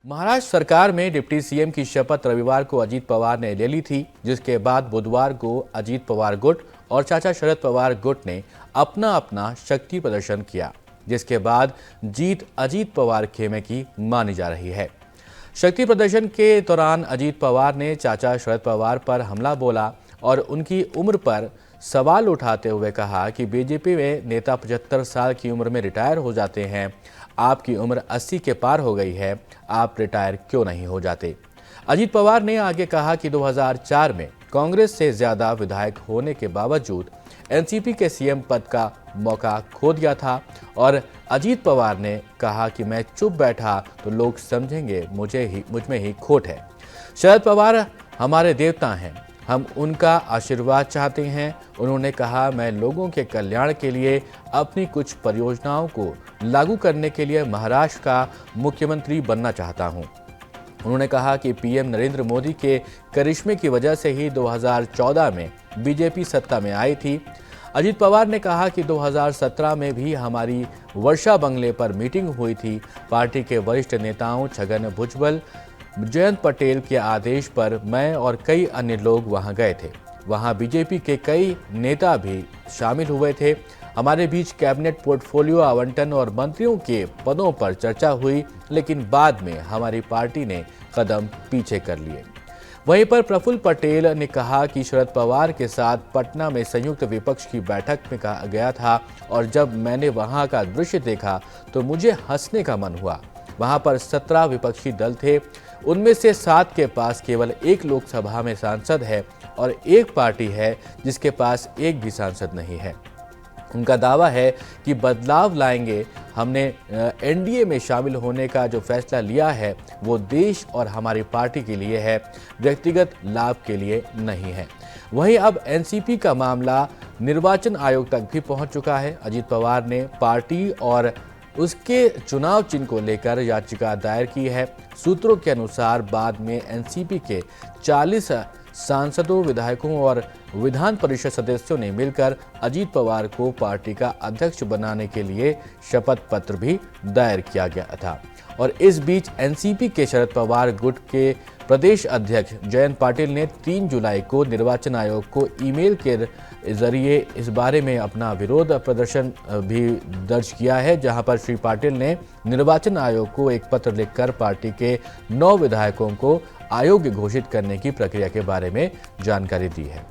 महाराष्ट्र सरकार में deputy CM की शपथ रविवार को अजीत पवार ने ले ली थी, जिसके बाद बुधवार को अजीत पवार गुट और चाचा शरद पवार गुट ने अपना अपना शक्ति प्रदर्शन किया, जिसके बाद जीत अजीत पवार खेमे की मानी जा रही है। शक्ति प्रदर्शन के दौरान अजीत पवार ने चाचा शरद पवार पर हमला बोला और उनकी उम्र पर सवाल उठाते हुए कहा कि बीजेपी में नेता 75 साल की उम्र में रिटायर हो जाते हैं, आपकी उम्र 80 के पार हो गई है, आप रिटायर क्यों नहीं हो जाते। अजीत पवार ने आगे कहा कि 2004 में कांग्रेस से ज्यादा विधायक होने के बावजूद एनसीपी के सीएम पद का मौका खो दिया था और अजीत पवार ने कहा कि मैं चुप बैठा तो लोग समझेंगे मुझ में ही खोट है। शरद पवार हमारे देवता हैं, हम उनका आशीर्वाद चाहते हैं। उन्होंने कहा, मैं लोगों के कल्याण के लिए अपनी कुछ परियोजनाओं को लागू करने के लिए महाराष्ट्र का मुख्यमंत्री बनना चाहता हूं। उन्होंने कहा कि पीएम नरेंद्र मोदी के करिश्मे की वजह से ही 2014 में बीजेपी सत्ता में आई थी। अजीत पवार ने कहा कि 2017 में भी हमारी वर्षा बंगले पर मीटिंग हुई थी। पार्टी के वरिष्ठ नेताओं छगन भुजबल, जयंत पटेल के आदेश पर मैं और कई अन्य लोग वहां गए थे। वहां बीजेपी के कई नेता भी शामिल हुए थे। हमारे बीच कैबिनेट पोर्टफोलियो आवंटन और मंत्रियों के पदों पर चर्चा हुई, लेकिन बाद में हमारी पार्टी ने कदम पीछे कर लिए। वहीं पर प्रफुल्ल पटेल ने कहा कि शरद पवार के साथ पटना में संयुक्त विपक्ष की बैठक में कहा गया था और जब मैंने वहां का दृश्य देखा तो मुझे हंसने का मन हुआ। वहां पर 17 विपक्षी दल थे, उनमें से 7 के पास केवल एक लोकसभा में सांसद है और एक पार्टी है जिसके पास एक भी सांसद नहीं है। उनका दावा है कि बदलाव लाएंगे। हमने एनडीए में शामिल होने का जो फैसला लिया है वो देश और हमारी पार्टी के लिए है, व्यक्तिगत लाभ के लिए नहीं है। वहीं अब एनसीपी का मामला निर्वाचन आयोग तक भी पहुंच चुका है। अजीत पवार ने पार्टी और उसके चुनाव चिन्ह को लेकर याचिका दायर की है। सूत्रों के अनुसार बाद में एनसीपी के 40 सांसदों, विधायकों और विधान परिषद सदस्यों ने मिलकर अजीत पवार को पार्टी का अध्यक्ष बनाने के लिए शपथ पत्र भी दायर किया गया था। और इस बीच एनसीपी के शरद पवार गुट के प्रदेश अध्यक्ष जयंत पाटिल ने 3 जुलाई को निर्वाचन आयोग को ईमेल के जरिए इस बारे में अपना विरोध प्रदर्शन भी दर्ज किया है, जहां पर श्री पाटिल ने निर्वाचन आयोग को एक पत्र लिखकर पार्टी के 9 विधायकों को अयोग्य घोषित करने की प्रक्रिया के बारे में जानकारी दी है।